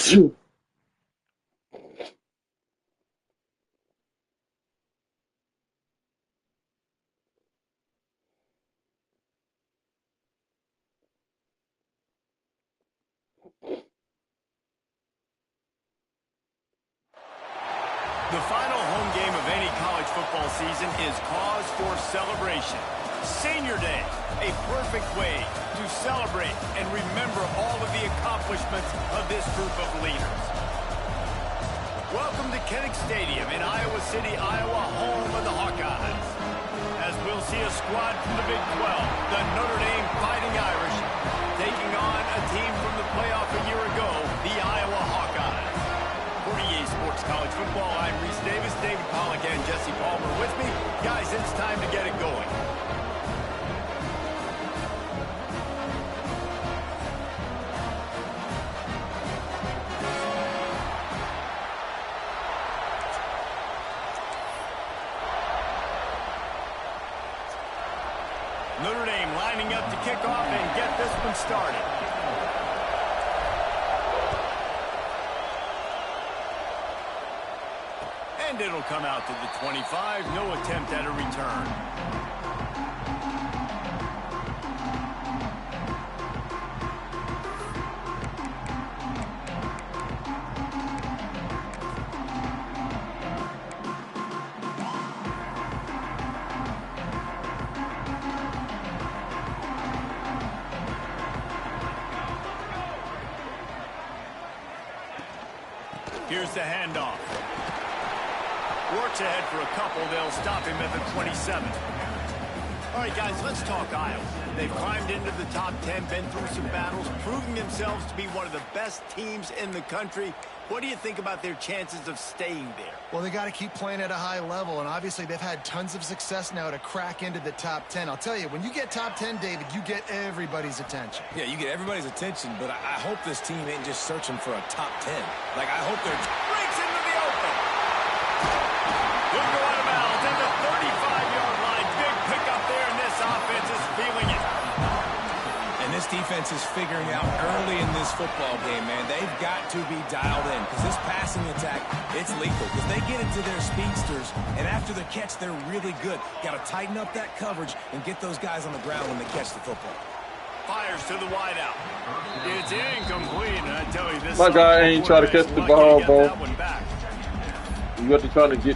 The final home game of any college football season is cause for celebration. Senior Day, a perfect way to celebrate and remember all of the accomplishments of this group of leaders. Welcome to Kinnick Stadium in Iowa City, Iowa, home of the Hawkeyes. As we'll see a squad from the Big 12, the Notre Dame Fighting Irish, taking on a team from the playoff a year ago, the Iowa Hawkeyes. For EA Sports College Football, I'm Reese Davis, David Pollack, and Jesse Palmer with me. Guys, it's time to get it going. Notre Dame lining up to kick off and get this one started. And it'll come out to the 25. No attempt at a return. Here's the handoff. Works ahead for a couple. They'll stop him at the 27. All right, guys, let's talk Iowa. They've climbed into the top 10, been through some battles, proving themselves to be one of the best teams in the country. What do you think about their chances of staying there? Well, they got to keep playing at a high level, and obviously they've had tons of success now to crack into the top 10. I'll tell you, when you get top 10, David, you get everybody's attention. Yeah, you get everybody's attention, but I hope this team ain't just searching for a top 10. Like, I hope they're... Breaks into the open. Good go out of bounds at the 35-yard line. Big pickup there, and this offense is feeling it. And this defense is figuring out early in this football game, man. They've got to be dialed in because this passing attack, it's lethal because they get into their speedsters, and after the catch, they're really good. Got to tighten up that coverage and get those guys on the ground when they catch the football. Fires to the wideout. It's incomplete, and I tell you, this... My guy ain't trying to catch the ball, bro. You wasn't trying to get...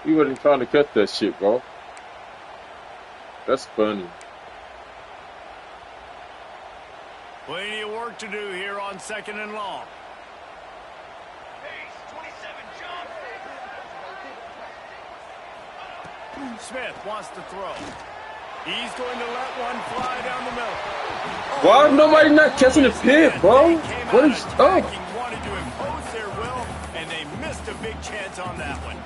You wasn't trying to catch that shit, bro. That's funny. Plenty of work to do here on 2nd and long. Smith wants to throw. He's going to let one fly down the middle. Why is nobody not catching the pit, bro? What is up? Wanted to impose their will, and they missed a big chance on that one.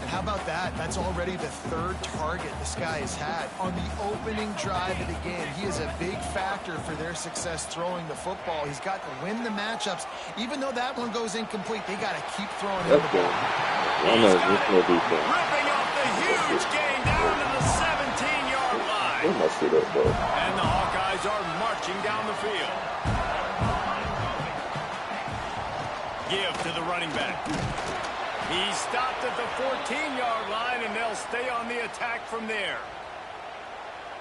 And how about that? That's already the third target this guy has had. On the opening drive of the game, he is a big factor for their success throwing the football. He's got to win the matchups. Even though that one goes incomplete, they got to keep throwing him the ball. Ripping off the huge gain down to the 17-yard line. And the Hawkeyes are marching down the field. Give to the running back. He stopped at the 14-yard line, and they'll stay on the attack from there.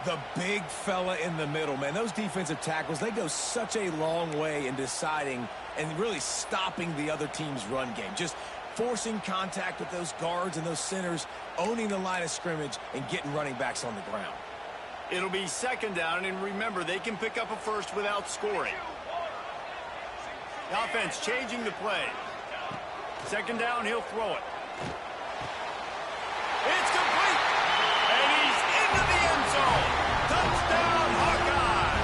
The big fella in the middle, man. Those defensive tackles, they go such a long way in deciding and really stopping the other team's run game. Just forcing contact with those guards and those centers, owning the line of scrimmage, and getting running backs on the ground. It'll be 2nd down, and remember, they can pick up a first without scoring. The offense changing the play. 2nd down, he'll throw it. It's complete. And he's into the end zone. Touchdown, Hawkeye.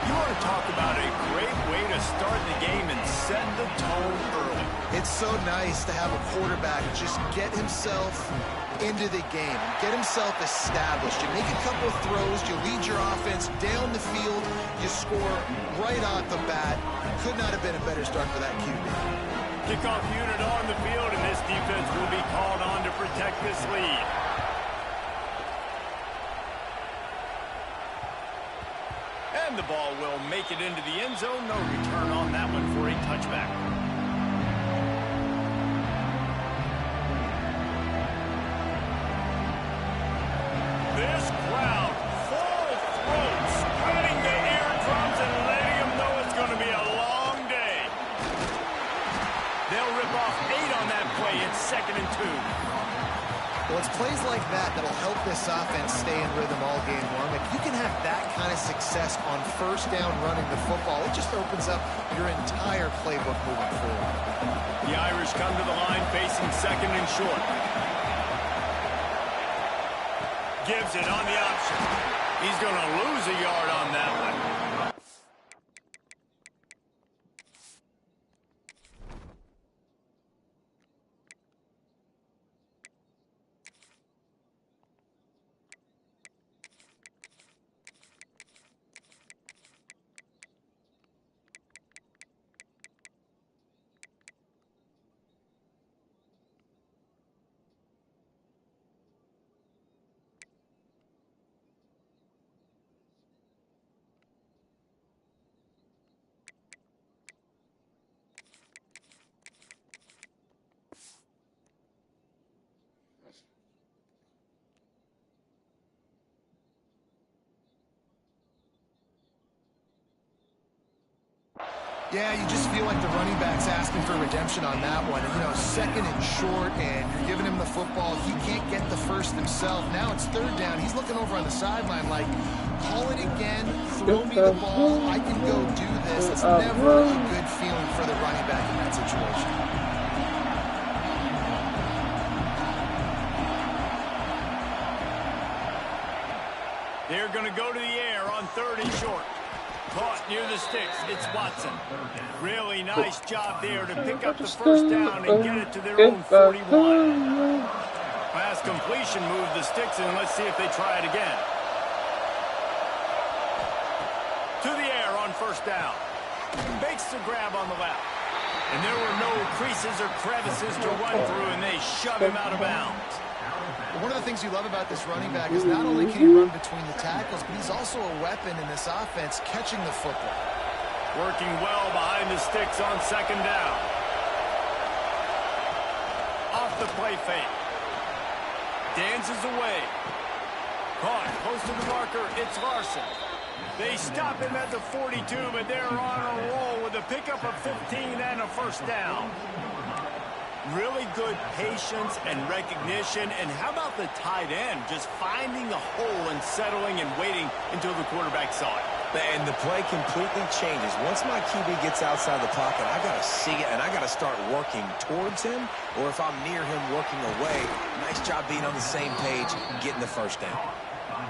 You want to talk about a great way to start the game and set the tone early. It's so nice to have a quarterback just get himself into the game, get himself established. You make a couple of throws, you lead your offense down the field, you score right off the bat. Could not have been a better start for that QB. Kickoff unit on the field, and this defense will be called on to protect this lead. And the ball will make it into the end zone. No return on that one for a touchback. This crowd, full throat, spreading the eardrums and letting them know it's going to be a long day. They'll rip off 8 on that play. It's 2nd and 2. Well, it's plays like that that'll help this offense stay in rhythm all game long. If you can have that kind of success on first down running the football, it just opens up your entire playbook moving forward. The Irish come to the line facing 2nd and short. Gives it on the option. He's going to lose a yard on that one. Yeah, you just feel like the running back's asking for redemption on that one. And, 2nd and short, and you're giving him the football. He can't get the first himself. Now it's 3rd down. He's looking over on the sideline like, call it again, throw me the ball, I can go do this. It's never a good feeling for the running back in that situation. They're going to go to the air on 3rd and short. Caught near the sticks. It's Watson. Really nice job there to pick up the first down and get it to their own 41. Pass completion moved the sticks, and let's see if they try it again. To the air on first down. Makes the grab on the left. And there were no creases or crevices to run through, and they shove him out of bounds. One of the things you love about this running back is not only can he run between the tackles, but he's also a weapon in this offense catching the football. Working well behind the sticks on 2nd down. Off the play fake. Dances away. Caught close to the marker. It's Larson. They stop him at the 42, but they're on a roll with a pickup of 15 and a first down. Really good patience and recognition. And how about the tight end just finding the hole and settling and waiting until the quarterback saw it? And the play completely changes. Once my QB gets outside the pocket, I got to see it, and I got to start working towards him, or if I'm near him working away, nice job being on the same page, getting the first down.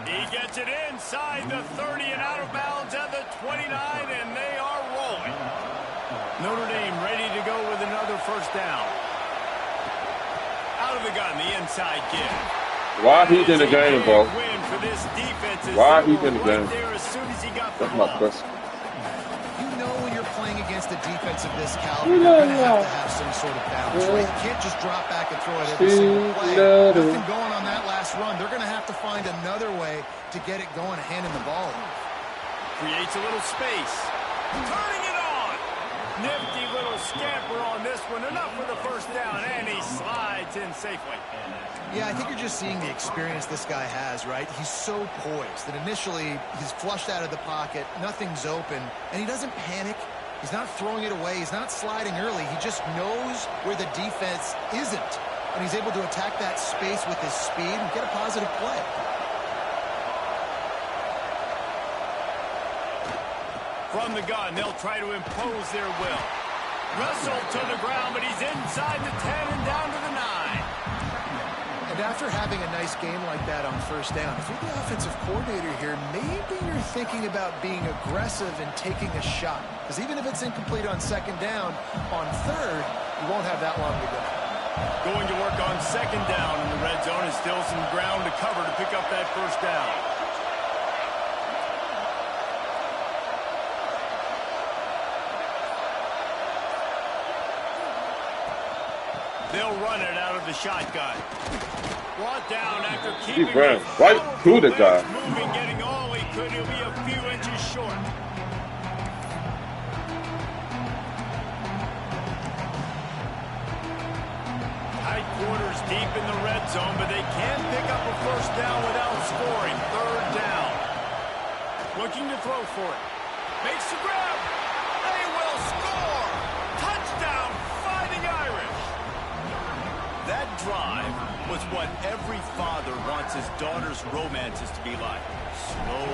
He gets it inside the 30 and out of bounds at the 29, and they are rolling. Notre Dame ready to go with another first down. Out of the gun, the inside give. Why he in the game, bro? Why he in the game? That's my question. You know when you're playing against a defense of this caliber, you're going to have some sort of balance, right? You can't just drop back and throw it every single play. Nothing going on that last run. They're going to have to find another way to get it going, handing the ball off. Creates a little space. Turning it on. Nifty little scamper on this one. Enough for the first down, and he slides in safely. Yeah, I think you're just seeing the experience this guy has, right? He's so poised that initially he's flushed out of the pocket, nothing's open, and he doesn't panic. He's not throwing it away. He's not sliding early. He just knows where the defense isn't, and he's able to attack that space with his speed and get a positive play. From the gun, they'll try to impose their will. Russell to the ground, but he's inside the 10 and down to the 9. And after having a nice game like that on first down, if you're the offensive coordinator here, maybe you're thinking about being aggressive and taking a shot. Because even if it's incomplete on second down, on third, you won't have that long to go. Going to work on second down in the red zone, and still some ground to cover to pick up that first down. They'll run it out of the shotgun. Brought down after keeping he ran right through the guy. Moving, getting all he could. He'll be a few inches short. quarters deep in the red zone, but they can pick up a first down without scoring. Third down. Looking to throw for it. Makes the grab. They will score. Touchdown, Fighting Irish. That drive was what every father wants his daughter's romances to be like. Slow,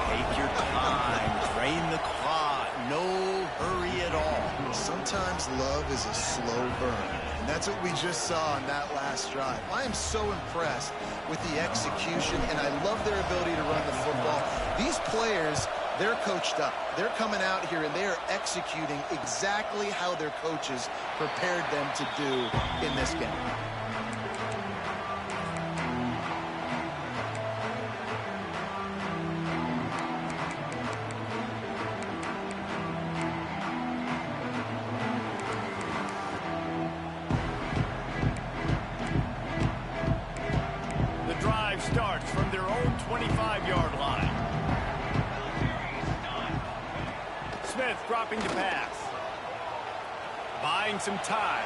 take your time, drain the clock, no hurry at all. Sometimes love is a slow burn, and that's what we just saw on that last drive. I am so impressed with the execution, and I love their ability to run the football. These players, they're coached up. They're coming out here, and they are executing exactly how their coaches prepared them to do in this game. Starts from their own 25-yard line. Smith dropping to pass. Buying some time.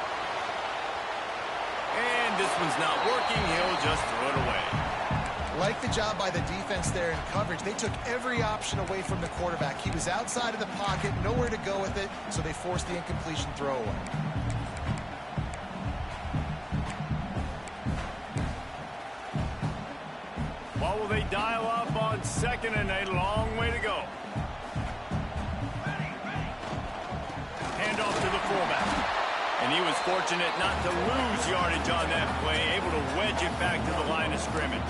And this one's not working. He'll just throw it away. Like the job by the defense there in coverage. They took every option away from the quarterback. He was outside of the pocket, nowhere to go with it, so they forced the incompletion throwaway. What will they dial up on second and a long way to go? Hand off to the fullback. And he was fortunate not to lose yardage on that play, able to wedge it back to the line of scrimmage.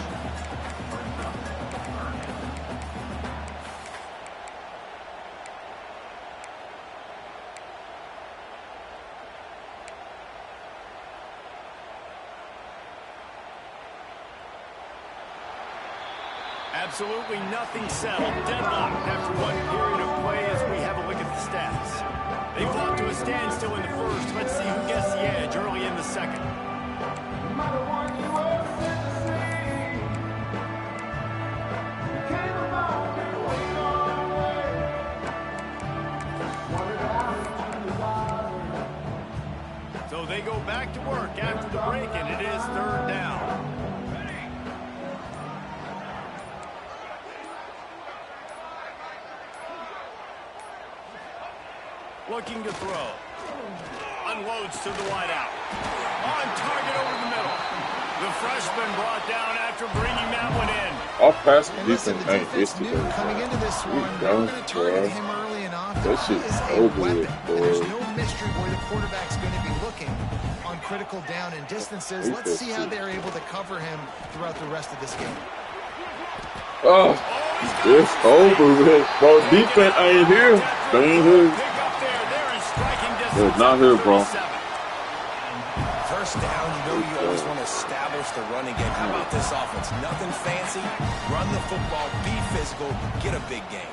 Absolutely nothing settled. Deadlocked after one period of play as we have a look at the stats. They fought to a standstill in the first. Let's see who gets the edge early in the second. So they go back to work after the break, and it is third down. Looking to throw. Unloads to the wideout. On target over the middle. The freshman brought down after bringing that one in. Our pass And listen, the defense knew coming into this one, they were going to target him early and often. He is a weapon, and there's no mystery where the quarterback's going to be looking on critical down and distances. Let's see how they're able to cover him throughout the rest of this game. Oh, it's over with. Bro, defense ain't here. They ain't here. It's not here, bro. First down, you know you always want to establish the running game. How about this offense? Nothing fancy. Run the football, be physical, get a big game.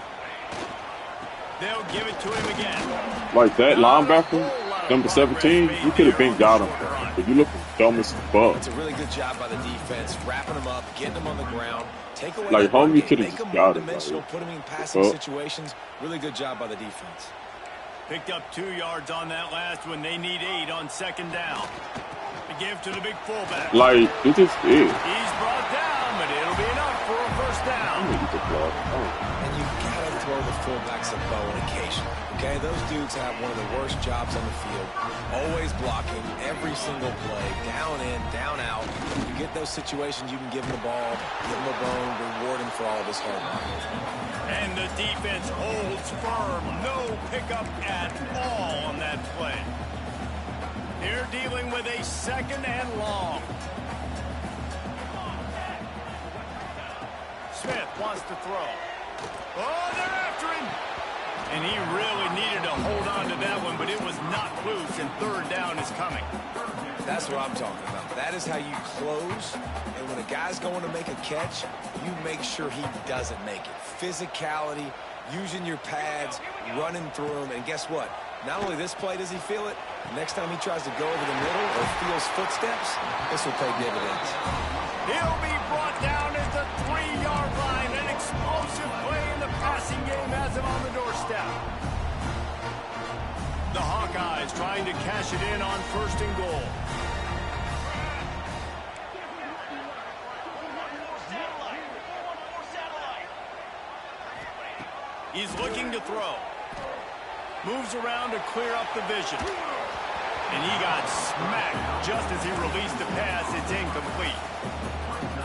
They'll give it to him again. Like that linebacker, number 17, you could have been got him. But you look dumb as fuck. It's a really good job by the defense, wrapping him up, getting him on the ground. Take away like home, you could have just just got him. Put him in passing situations. Really good job by the defense. Picked up 2 yards on that last one. They need 8 on second down. To give to the big fullback. Like, it just is. He's brought down, but it'll be enough for a first down. And you gotta throw the fullbacks a bone occasionally. Okay, those dudes have one of the worst jobs on the field. Always blocking every single play, down in, down out. You get those situations, you can give them the ball, give them a bone, reward him for all of his hard work. And the defense holds firm. No pickup at all on that play. They're dealing with a second and long. Smith wants to throw. Oh, they're after him. And he really needed to hold on to that one, but it was knocked loose, and third down is coming. That's what I'm talking about. That is how you close. And when a guy's going to make a catch, you make sure he doesn't make it. Physicality, using your pads, running through them. And guess what? Not only this play does he feel it, next time he tries to go over the middle or feels footsteps, this will pay dividends. He'll be brought down at the 3-yard line. An explosive play in the passing game has him on the doorstep. The Hawkeyes trying to cash it in on first and goal. He's looking to throw. Moves around to clear up the vision. And he got smacked just as he released the pass. It's incomplete.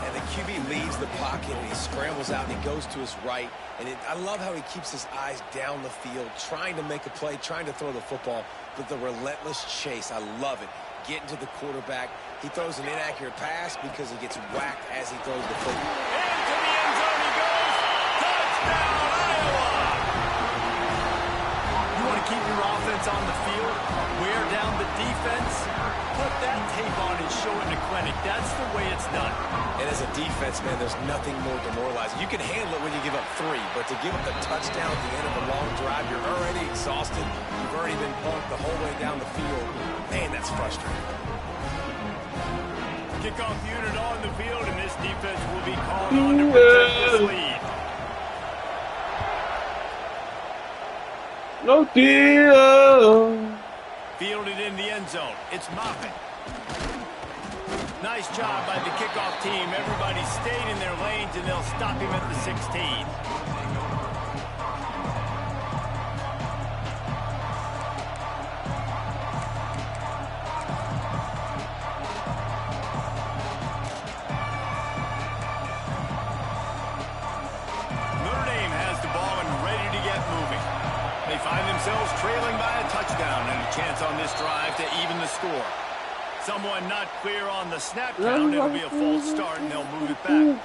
And the QB leaves the pocket, and he scrambles out, and he goes to his right. And I love how he keeps his eyes down the field, trying to make a play, trying to throw the football, but the relentless chase. I love it. Getting to the quarterback. He throws an inaccurate pass because he gets whacked as he throws the football. Into the end zone he goes. Touchdown, Iowa! You want to keep your offense on the field, wear down the defense, put that tape on and show it in the clinic. That's the way it's done. And as a defense, man, there's nothing more demoralizing. You can handle it when you give up 3, but to give up the touchdown at the end of a long drive, you're already exhausted. You've already been punked the whole way down the field. Man, that's frustrating. Kickoff unit on the field, and this defense will be called on to protect this lead. No deal. Fielded in the end zone. It's Moffitt. Nice job by the kickoff team. Everybody stayed in their lanes, and they'll stop him at the 16. Notre Dame has the ball and ready to get moving. They find themselves trailing by a touchdown and a chance on this drive to even the score. Someone not clear on the snap count. It'll be a false start, and they'll move it back.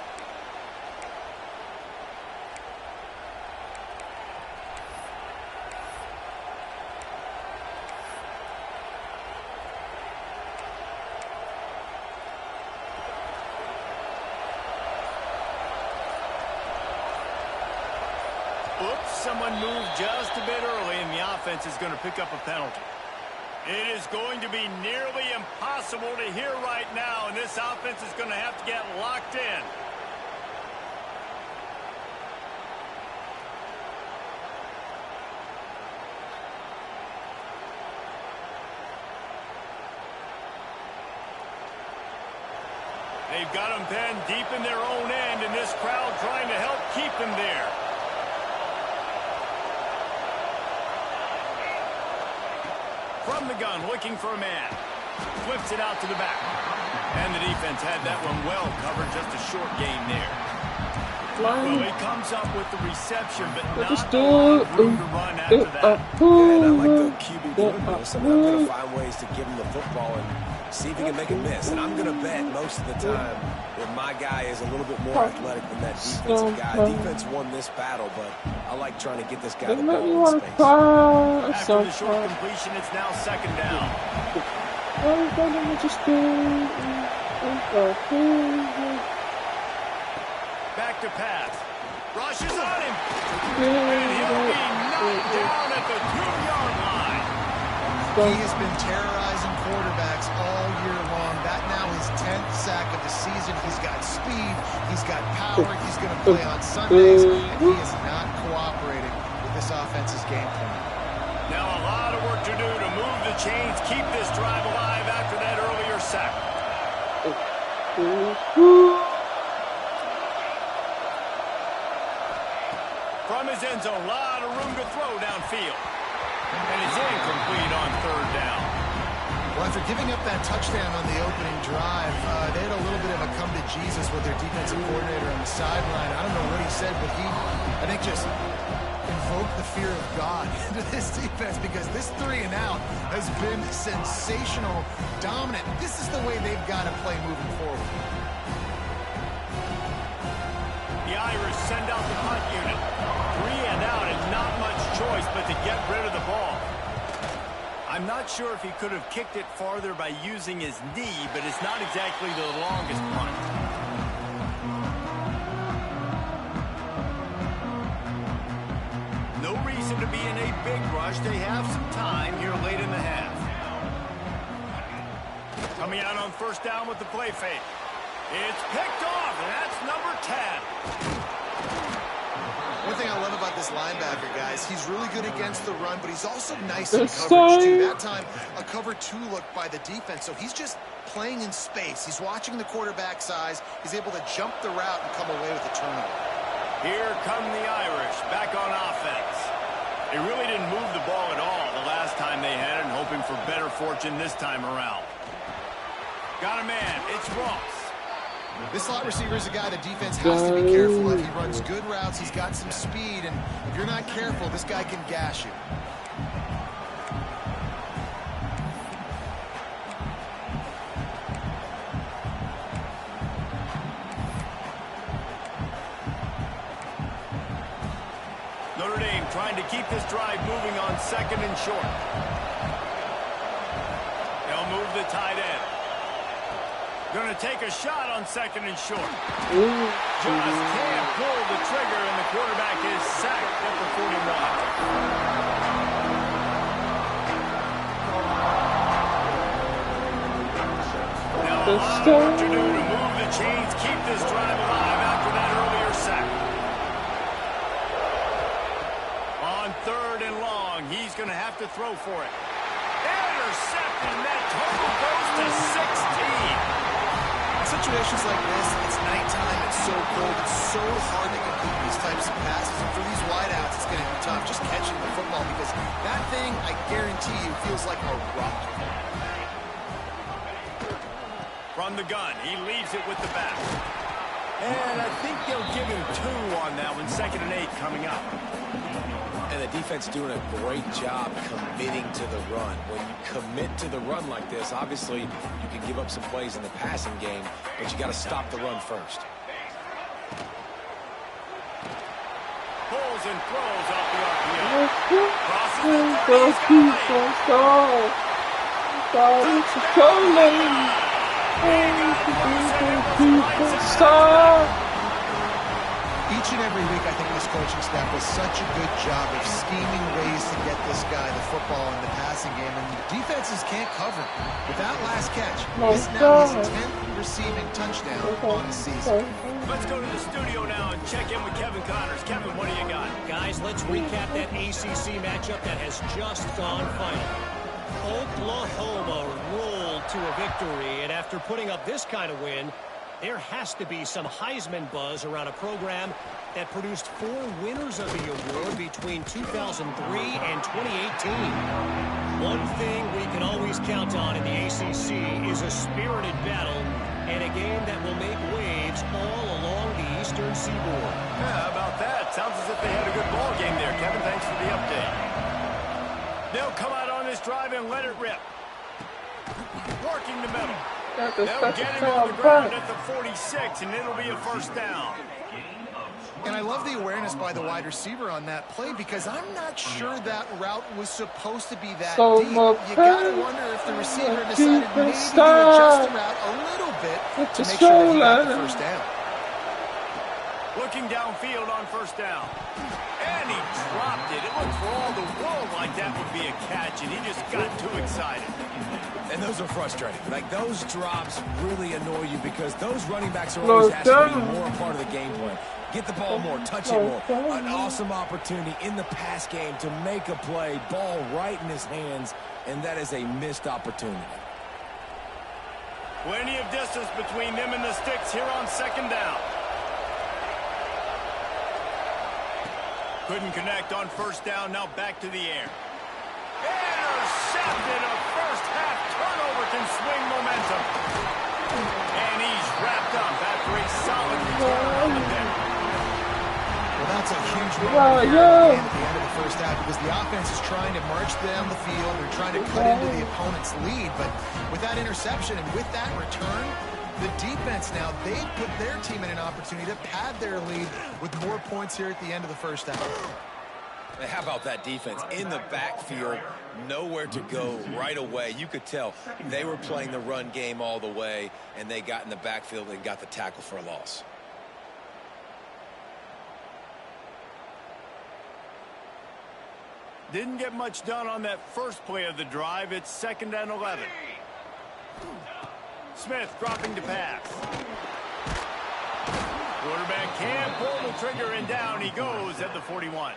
Oops, someone moved just a bit early, and the offense is going to pick up a penalty. It is going to be nearly impossible to hear right now, and this offense is going to have to get locked in. They've got them pinned deep in their own end, and this crowd trying to help keep them there. From the gun, looking for a man. Flips it out to the back. And the defense had that one well covered, just a short gain there. Well, he comes up with the reception, but not a lot of room to run after that. And I like the QB doing this. I'm going to find ways to give him the football and see if he can make a miss. And I'm going to bet most of the time that my guy is a little bit more athletic than that defensive guy. Defense won this battle, but I like trying to get this guy the ball in space. After the short completion, it's now second down. Back to pass. Rushes on him. And he'll be knocked down at the 2-yard line. He has been terrorizing quarterbacks all year long. That now his 10th sack of the season. He's got speed. He's got power. He's going to play on Sundays. And he is not cooperating with this offense's game plan. Now a lot of work to do to move the chains, keep this drive alive after that earlier sack. From his end zone, a lot of room to throw downfield. And it's incomplete on third down. Well, after giving up that touchdown on the opening drive, they had a little bit of a come to Jesus with their defensive coordinator on the sideline. I don't know what he said, but he, I think, just invoked the fear of God into this defense, because this 3-and-out has been sensational, dominant. This is the way they've got to play moving forward. The Irish send out the punt unit. 3-and-out and not much choice but to get rid of the ball. I'm not sure if he could have kicked it farther by using his knee, but it's not exactly the longest punt. No reason to be in a big rush. They have some time here late in the half. Coming out on first down with the play fake. It's picked off, and that's number 10. One thing I love about this linebacker, guys, he's really good against the run, but he's also nice in coverage, too. That time, a cover 2 look by the defense, so he's just playing in space. He's watching the quarterback's eyes. He's able to jump the route and come away with a turnover. Here come the Irish back on offense. They really didn't move the ball at all the last time they had it, and hoping for better fortune this time around. Got a man. It's Ross. This slot receiver is a guy the defense has to be careful of. He runs good routes. He's got some speed, and if you're not careful, this guy can gash you. Notre Dame trying to keep this drive moving on 2nd and short. They'll move the tight end. Going to take a shot on 2nd and short. Just can't pull the trigger, and the quarterback is sacked at the 41. Now a lot of work to do to move the chains, keep this drive alive after that earlier sack. On 3rd and long, he's going to have to throw for it. Intercepted, and that total goes to 16. Situations like this, it's nighttime, it's so cold, it's so hard to complete these types of passes. And for these wideouts, it's going to be tough just catching the football because that thing, I guarantee you, feels like a rock. From the gun, he leaves it with the back. And I think they'll give him 2 on that one. 2nd and 8 coming up. And the defense doing a great job committing to the run. When you commit to the run like this, obviously you can give up some plays in the passing game, but you got to stop the run first. Pulls and throws off the RPO. Each and every week, I think this coaching staff does such a good job of scheming ways to get this guy the football in the passing game, and defenses can't cover. With that last catch, this now his 10th receiving touchdown on the season. Let's go to the studio now and check in with Kevin Connors. Kevin, what do you got? Guys, let's recap that ACC matchup that has just gone final. Oklahoma rolled to a victory, and after putting up this kind of win, there has to be some Heisman buzz around a program that produced 4 winners of the award between 2003 and 2018. One thing we can always count on in the ACC is a spirited battle and a game that will make waves all along the Eastern Seaboard. Yeah, how about that? Sounds as if they had a good ball game there. Kevin, thanks for the update. They'll come out on this drive and let it rip. Working the middle. They'll get him on the ground at the 46, and it'll be a first down. And I love the awareness by the wide receiver on that play because I'm not sure that route was supposed to be that deep. You got to wonder if the receiver decided maybe to adjust the route a little bit to make sure that he got the first down. Looking downfield on first down. And he dropped it. It looked for all the world like that would be a catch, and he just got too excited. And those are frustrating. Like, those drops really annoy you because those running backs are always asked to be more a part of the game plan. Get the ball more, touch it more. An awesome opportunity in the pass game to make a play, ball right in his hands, and that is a missed opportunity. Plenty of distance between them and the sticks here on second down. Couldn't connect on first down, now back to the air. Intercepted, a first-half turnover can swing momentum. And he's wrapped up after a solid return on the pick. Well, that's a huge moment here at the end of the first half because the offense is trying to march down the field. They're trying to cut into the opponent's lead. But with that interception and with that return, the defense now, they put their team in an opportunity to pad their lead with more points here at the end of the first half. And how about that defense in the backfield, nowhere to go right away. You could tell they were playing the run game all the way, and they got in the backfield and got the tackle for a loss. Didn't get much done on that first play of the drive. It's 2nd and 11. Smith dropping to pass. Quarterback can't pull the trigger, and down he goes at the 41.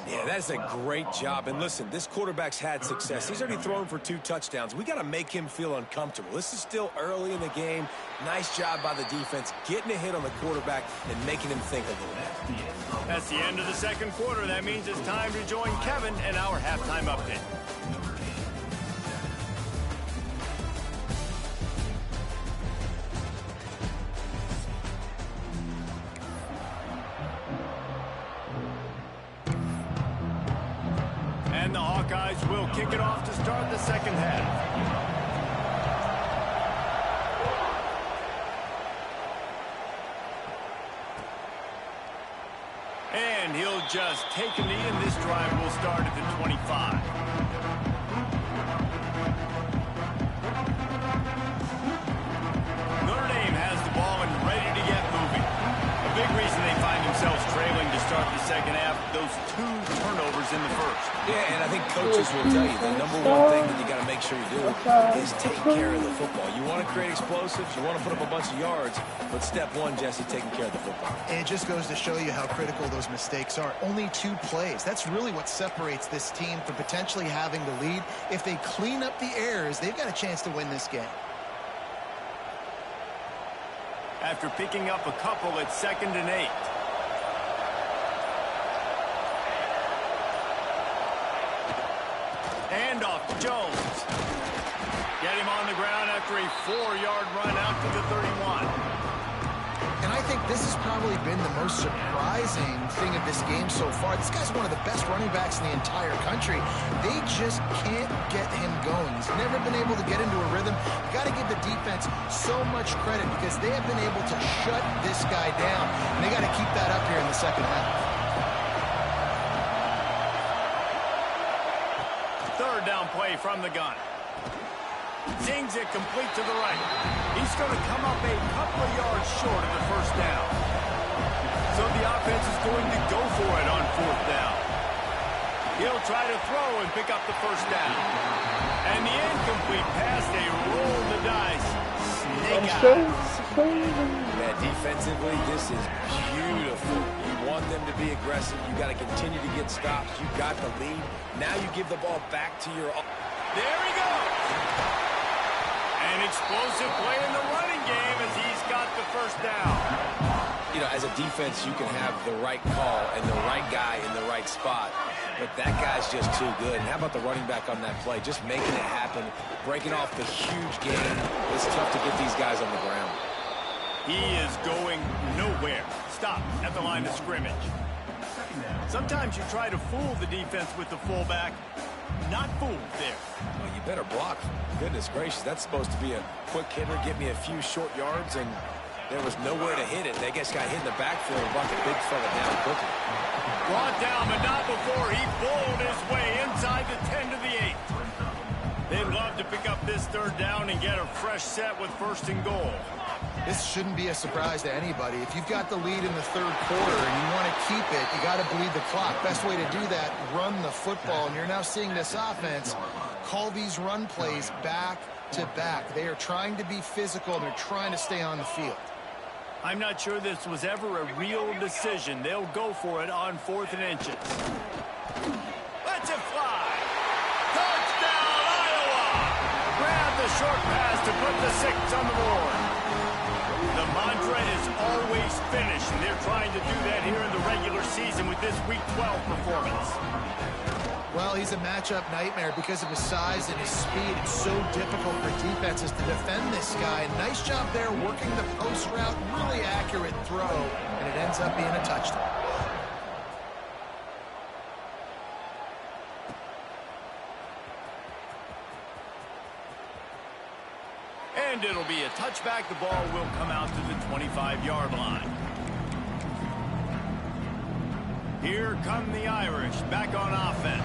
Yeah, that's a great job. And listen, this quarterback's had success. He's already thrown for 2 touchdowns. We got to make him feel uncomfortable. This is still early in the game. Nice job by the defense, getting a hit on the quarterback and making him think a little bit. That's the end of the second quarter. That means it's time to join Kevin and our halftime update. And the Hawkeyes will kick it off to start the second half. And he'll just take a knee, and this drive will start at the 25. Notre Dame has the ball and ready to get moving. A big reason they find themselves trailing to start the second half, those 2 turnovers in the first. Yeah, and I think coaches will tell you the number one thing that you got to make sure you do is take care of the football. You want to create explosives, you want to put up a bunch of yards, but step one, Jesse, taking care of the football. And it just goes to show you how critical those mistakes are. Only 2 plays. That's really what separates this team from potentially having the lead. If they clean up the errors, they've got a chance to win this game. After picking up a couple, it's 2nd and 8. Handoff to Jones. Get him on the ground after a 4-yard run out to the 31. And I think this has probably been the most surprising thing of this game so far. This guy's one of the best running backs in the entire country. They just can't get him going. He's never been able to get into a rhythm. You got to give the defense so much credit because they have been able to shut this guy down. And they got to keep that up here in the second half. Third down play from the gun. Zings it complete to the right. He's going to come up a couple of yards short of the first down. So the offense is going to go for it on 4th down. He'll try to throw and pick up the first down. And the incomplete pass, they roll the dice. Snake eyes. Yeah, defensively, this is beautiful. You want them to be aggressive. You got to continue to get stops. You got the lead. Now you give the ball back to your... There he goes. An explosive play in the running game as he's got the first down. You know, as a defense, you can have the right call and the right guy in the right spot. But that guy's just too good. And how about the running back on that play? Just making it happen, breaking off the huge game. It's tough to get these guys on the ground. He is going nowhere. Stop at the line of scrimmage. Sometimes you try to fool the defense with the fullback. Not fooled there. Well, you better block. Goodness gracious, that's supposed to be a quick hitter, get me a few short yards, and there was nowhere to hit it. They just got hit in the backfield and brought the big fella down quickly. Brought down, but not before he bowled his way inside the 10 to the 8. They'd love to pick up this 3rd down and get a fresh set with 1st and goal. This shouldn't be a surprise to anybody. If you've got the lead in the 3rd quarter and you want to keep it, you got to bleed the clock. Best way to do that, run the football. And you're now seeing this offense call these run plays back to back. They are trying to be physical, and they're trying to stay on the field. I'm not sure this was ever a real decision. They'll go for it on 4th and inches. Let's it fly. Touchdown, Iowa! Grab the short pass to put the 6 on the board. The mantra is always finish, and they're trying to do that here in the regular season with this Week 12 performance. Well, he's a matchup nightmare because of his size and his speed. It's so difficult for defenses to defend this guy. Nice job there working the post route, really accurate throw, and it ends up being a touchdown. And it'll be a touchback. The ball will come out to the 25-yard line. Here come the Irish back on offense.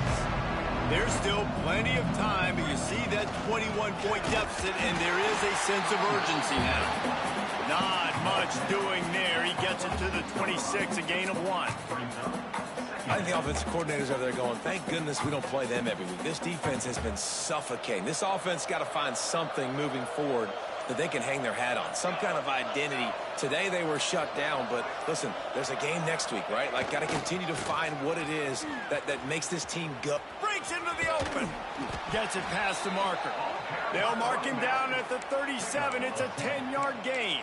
There's still plenty of time, but you see that 21-point deficit, and there is a sense of urgency now. Not much doing there. He gets it to the 26, a gain of 1. I think the offensive coordinators over there going, thank goodness we don't play them every week. This defense has been suffocating. This offense got to find something moving forward that they can hang their hat on, some kind of identity. Today they were shut down, but listen, there's a game next week, right? Like, got to continue to find what it is that makes this team go. Breaks into the open. Gets it past the marker. They'll mark him down at the 37. It's a 10-yard gain.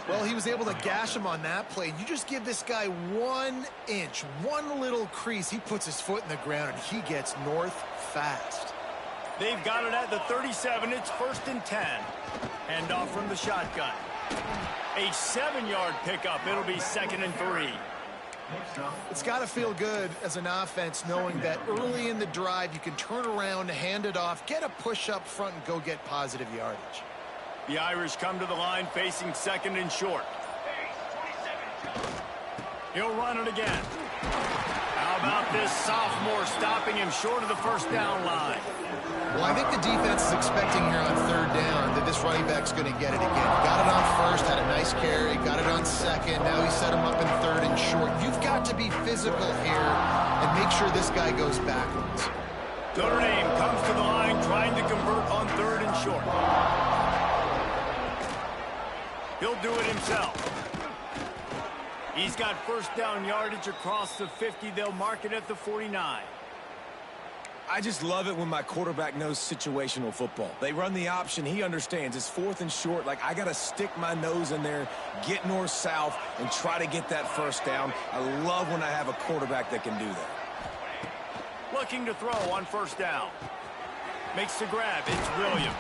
Well, he was able to gash him on that play. You just give this guy 1 inch, one little crease. He puts his foot in the ground, and he gets north fast. They've got it at the 37. It's 1st and 10. Hand off from the shotgun. A 7-yard pickup. It'll be 2nd and 3. It's got to feel good as an offense knowing that early in the drive you can turn around, hand it off, get a push up front, and go get positive yardage. The Irish come to the line facing 2nd and short. He'll run it again. How about this sophomore stopping him short of the 1st down line? Well, I think the defense is expecting here on 3rd down that this running back's going to get it again. He got it on 1st, had a nice carry, got it on 2nd. Now he set him up in 3rd and short. You've got to be physical here and make sure this guy goes backwards. Notre Dame comes to the line trying to convert on 3rd and short. He'll do it himself. He's got 1st down yardage across the 50. They'll mark it at the 49. I just love it when my quarterback knows situational football. They run the option. He understands. It's 4th and short. Like, I got to stick my nose in there, get north-south, and try to get that 1st down. I love when I have a quarterback that can do that. Looking to throw on 1st down. Makes the grab. It's Williams.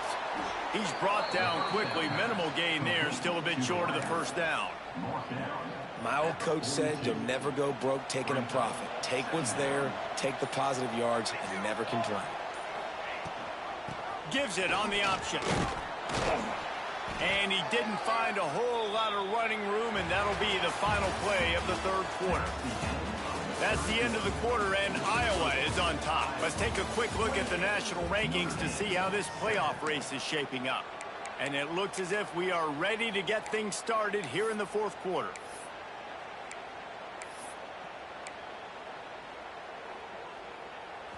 He's brought down quickly. Minimal gain there. Still a bit short of the 1st down. My old coach said you'll never go broke taking a profit. Take what's there, take the positive yards, and never complain. Gives it on the option. And he didn't find a whole lot of running room, and that'll be the final play of the 3rd quarter. That's the end of the quarter, and Iowa is on top. Let's take a quick look at the national rankings to see how this playoff race is shaping up. And it looks as if we are ready to get things started here in the 4th quarter.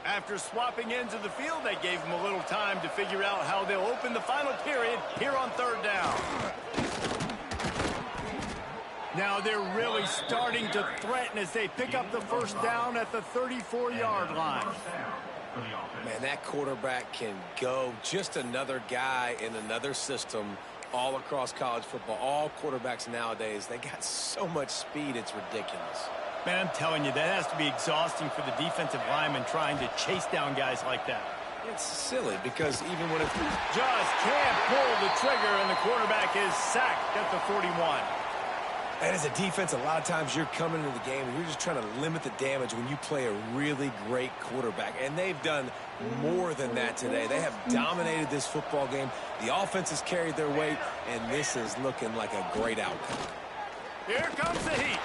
After swapping ends of the field, that gave them a little time to figure out how they'll open the final period here on 3rd down. Now they're really starting to threaten as they pick up the 1st down at the 34-yard line. Man, that quarterback can go. Just another guy in another system all across college football. All quarterbacks nowadays, they got so much speed, it's ridiculous. Man, I'm telling you, that has to be exhausting for the defensive lineman trying to chase down guys like that. It's silly because even when it's... Just can't pull the trigger, and the quarterback is sacked at the 41. And as a defense, a lot of times you're coming into the game and you're just trying to limit the damage when you play a really great quarterback. And they've done more than that today. They have dominated this football game. The offense has carried their weight, and this is looking like a great outcome. Here comes the heat.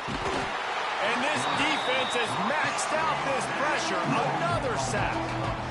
And this defense has maxed out this pressure. Another sack.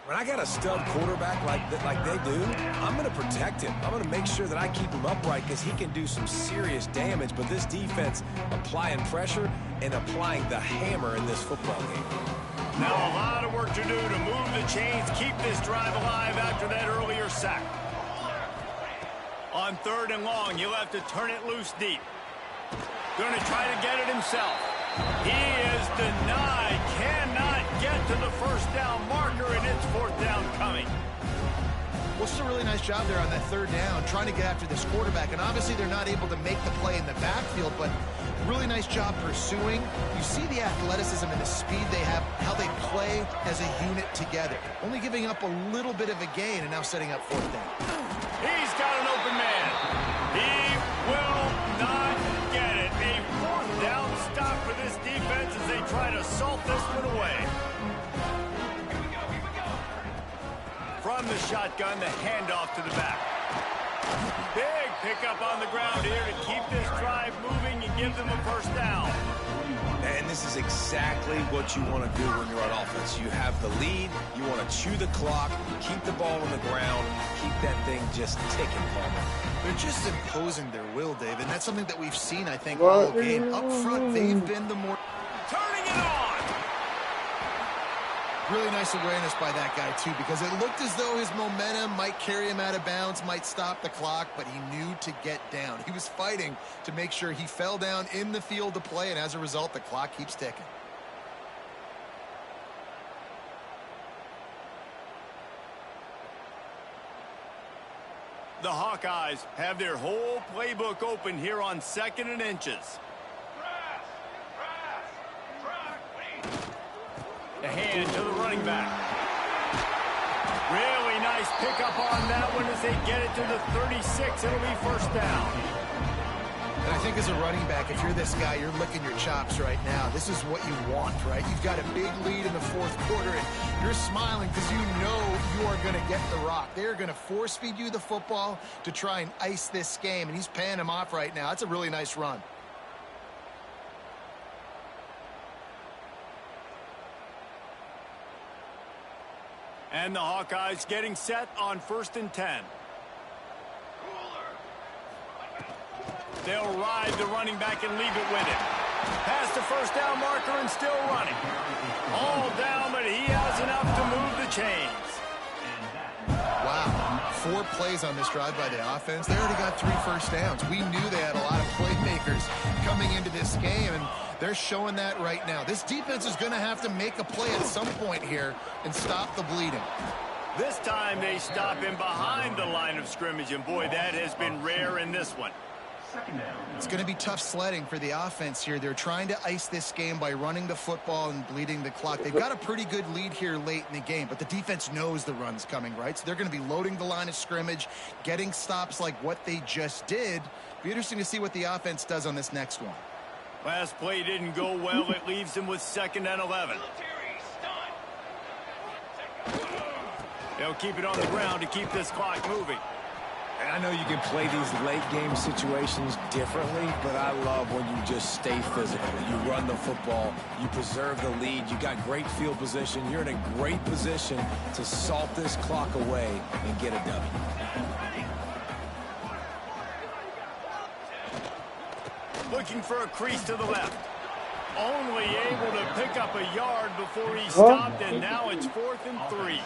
When I got a stud quarterback like they do, I'm going to protect him. I'm going to make sure that I keep him upright because he can do some serious damage. But this defense applying pressure and applying the hammer in this football game. Now a lot of work to do to move the chains, keep this drive alive after that earlier sack. On 3rd and long, he'll have to turn it loose deep. Going to try to get it himself. He is denied, cannot get to the 1st down marker, and it's 4th down coming. Well, it's a really nice job there on that 3rd down, trying to get after this quarterback. And obviously they're not able to make the play in the backfield, but really nice job pursuing. You see the athleticism and the speed they have, how they play as a unit together. Only giving up a little bit of a gain and now setting up 4th down. He's got an open man. He will not get it. A 4th down stop for this defense as they try to salt this one away. From the shotgun, the handoff to the back. Big pickup on the ground here to keep this drive moving and give them a first down. And this is exactly what you want to do when you're on offense. You have the lead, you want to chew the clock, keep the ball on the ground, keep that thing just ticking, Palmer. They're just imposing their will, David. And that's something that we've seen, I think, all game. Up front, they've been the more... Turning it on! Really nice awareness by that guy, too, because it looked as though his momentum might carry him out of bounds, might stop the clock, but he knew to get down. He was fighting to make sure he fell down in the field to play, and as a result, the clock keeps ticking. The Hawkeyes have their whole playbook open here on 2nd and inches. The hand to the running back. Really nice pickup on that one as they get it to the 36. It'll be first down. And I think as a running back, if you're this guy, you're licking your chops right now. This is what you want, right? You've got a big lead in the 4th quarter, and you're smiling because you know you are going to get the rock. They're going to force feed you the football to try and ice this game, and he's paying him off right now. That's a really nice run. And the Hawkeyes getting set on 1st and 10. They'll ride the running back and leave it with him. Past the first down marker and still running. All down, but he has enough to move the chains. Wow, 4 plays on this drive by the offense. They already got 3 first downs. We knew they had a lot of playmakers coming into this game, and they're showing that right now. This defense is going to have to make a play at some point here and stop the bleeding. This time they stop him behind the line of scrimmage, and boy, that has been rare in this one. It's going to be tough sledding for the offense here. They're trying to ice this game by running the football and bleeding the clock. They've got a pretty good lead here late in the game, but the defense knows the run's coming, right? So they're going to be loading the line of scrimmage, getting stops like what they just did. Be interesting to see what the offense does on this next one. Last play didn't go well. It leaves them with 2nd and 11. They'll keep it on the ground to keep this clock moving. And I know you can play these late game situations differently, but I love when you just stay physical. You run the football, you preserve the lead, you got great field position, you're in a great position to salt this clock away and get a W. Looking for a crease to the left. Only able to pick up a yard before he stopped, and now it's 4th and 3.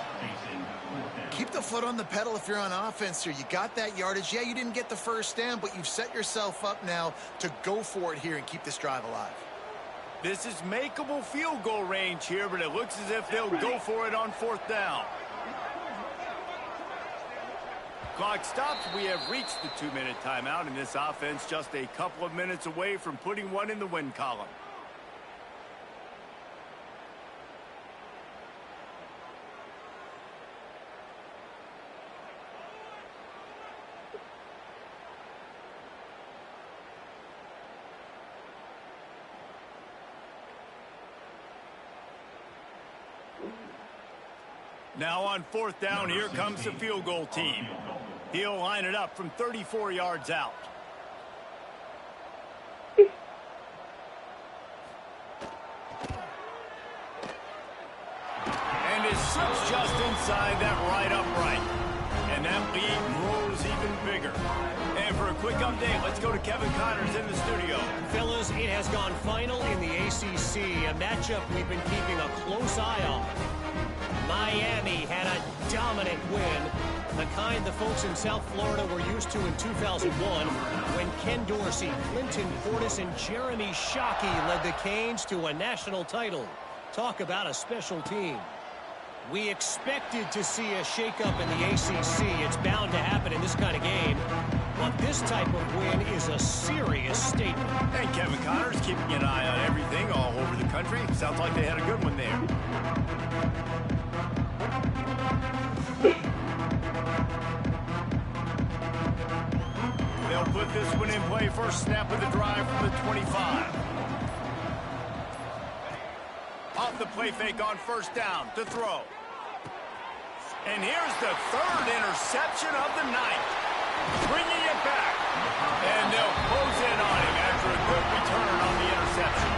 Keep the foot on the pedal if you're on offense here. You got that yardage. Yeah, you didn't get the first down, but you've set yourself up now to go for it here and keep this drive alive. This is makeable field goal range here, but it looks as if they'll go for it on 4th down. Clock stops. We have reached the 2-minute timeout, and this offense just a couple of minutes away from putting one in the win column. Now on 4th down, here comes the field goal team. He'll line it up from 34 yards out. And his foot's just inside that right upright. And that lead grows even bigger. And for a quick update, let's go to Kevin Connors in the studio. Fellas, it has gone final in the ACC, a matchup we've been keeping a close eye on. Miami had a dominant win, the kind the folks in South Florida were used to in 2001 when Ken Dorsey, Clinton Portis, and Jeremy Shockey led the Canes to a national title. Talk about a special team. We expected to see a shakeup in the ACC. It's bound to happen in this kind of game. But this type of win is a serious statement. And Kevin Connors keeping an eye on everything all over the country. Sounds like they had a good one there. They'll put this one in play. First snap of the drive from the 25. off the play fake on first down to throw. And here's the third interception of the night. Bringing it back. And they'll close in on him after a good return on the interception.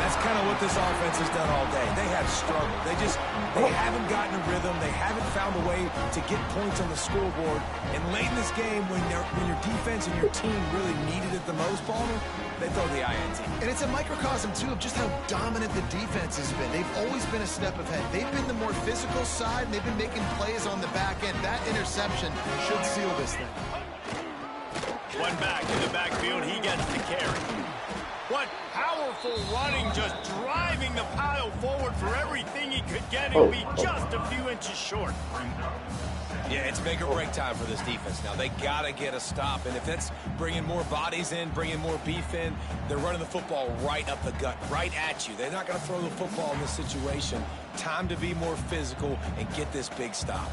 That's kind of what this offense has done all day. They have struggled. They haven't gotten a rhythm. They haven't found a way to get points on the scoreboard. And late in this game, when your defense and your team really needed it the most, Palmer, they throw the INT. And it's a microcosm, too, of just how dominant the defense has been. They've always been a step ahead. They've been the more physical side, and they've been making plays on the back end. That interception should seal this thing. One back in the backfield. He gets the carry. What powerful running, just driving the pile forward for everything he could get and be just a few inches short. Yeah, it's make or break time for this defense now. They got to get a stop, and if that's bringing more bodies in, bringing more beef in, they're running the football right up the gut, right at you. They're not going to throw the football in this situation. Time to be more physical and get this big stop.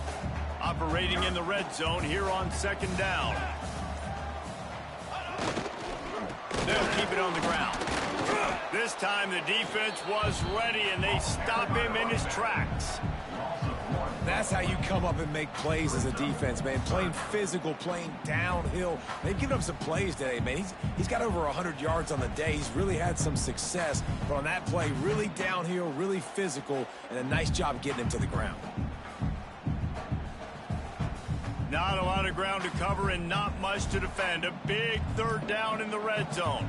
Operating in the red zone here on second down. They'll keep it on the ground. This time the defense was ready, and they stop him in his tracks. That's how you come up and make plays as a defense, man. Playing physical, playing downhill. They've given up some plays today, man. He's got over 100 yards on the day. He's really had some success. But on that play, really downhill, really physical, and a nice job getting him to the ground. Not a lot of ground to cover and not much to defend. A big third down in the red zone.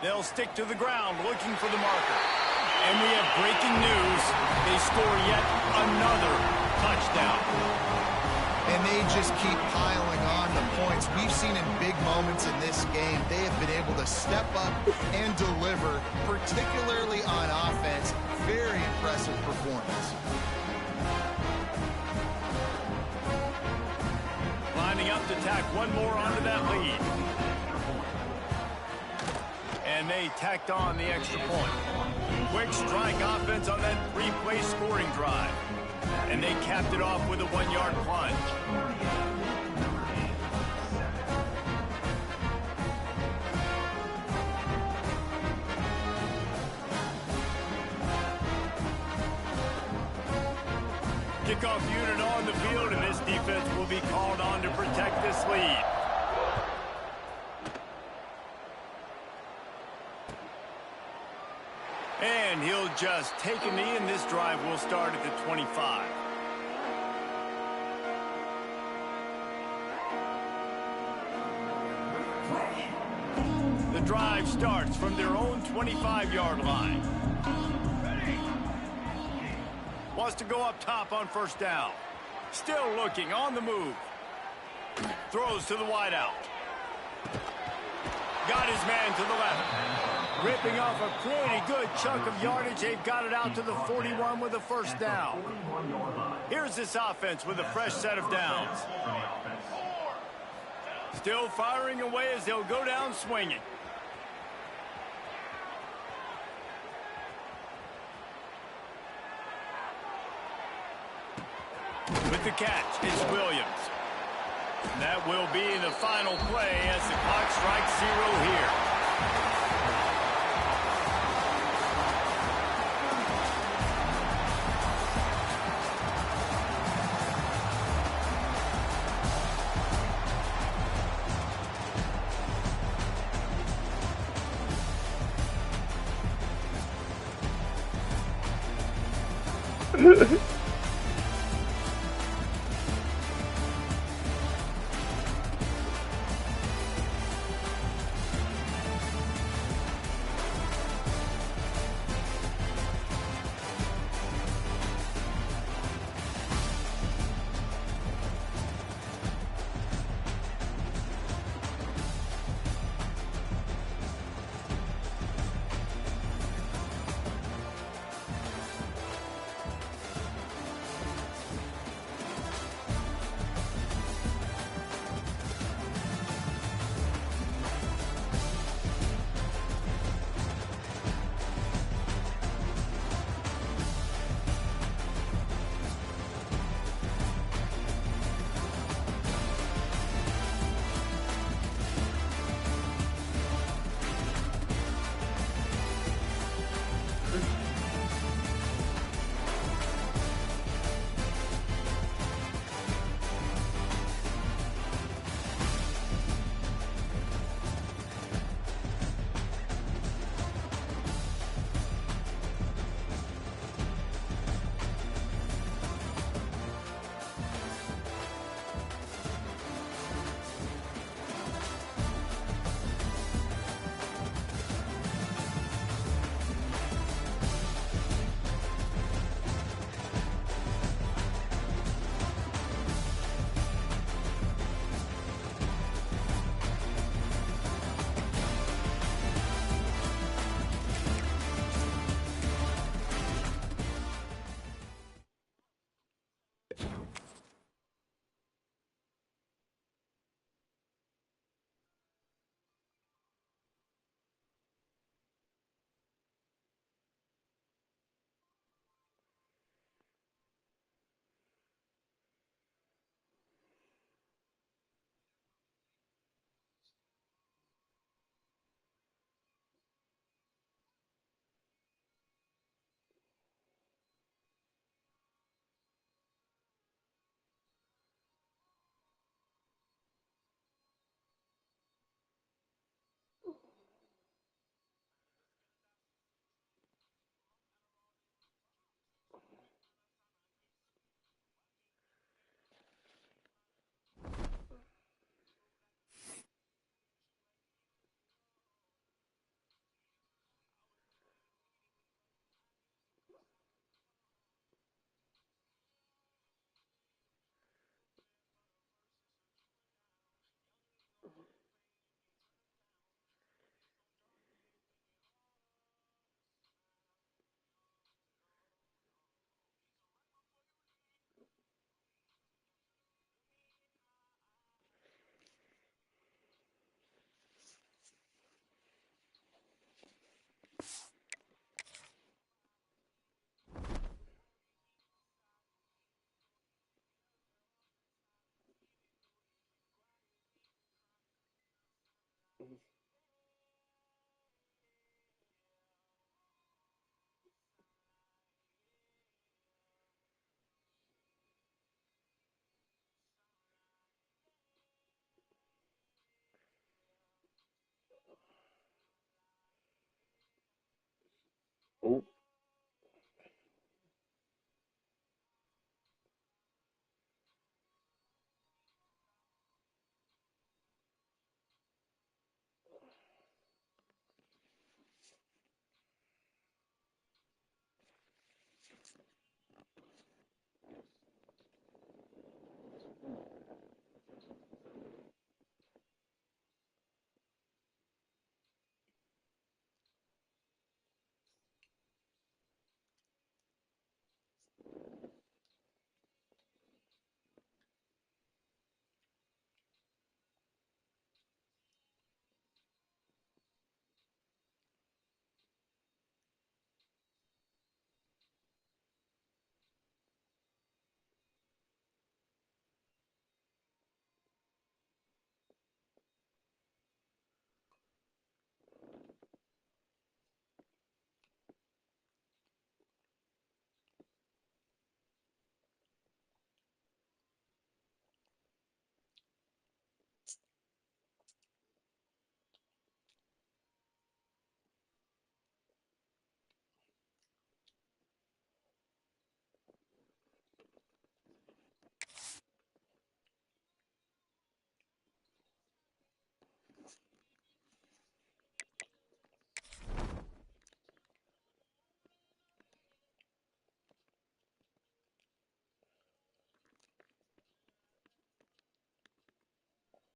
They'll stick to the ground looking for the marker. And we have breaking news. They score yet another touchdown. And they just keep piling on the points. We've seen in big moments in this game, they have been able to step up and deliver, particularly on offense. Very impressive performance. Lining up to tack one more onto that lead. And they tacked on the extra point. Quick strike offense on that three-play scoring drive. And they capped it off with a one-yard plunge. Kickoff unit on the field, and this defense will be called on to protect this lead. And he'll just take a knee, and this drive will start at the 25. The drive starts from their own 25-yard line. Wants to go up top on first down. Still looking, on the move. Throws to the wideout. Got his man to the left. Ripping off a pretty good chunk of yardage. They've got it out to the 41 with a first down. Here's this offense with a fresh set of downs. Still firing away as they'll go down swinging. With the catch is Williams. And that will be the final play as the clock strikes 0 here. Peace.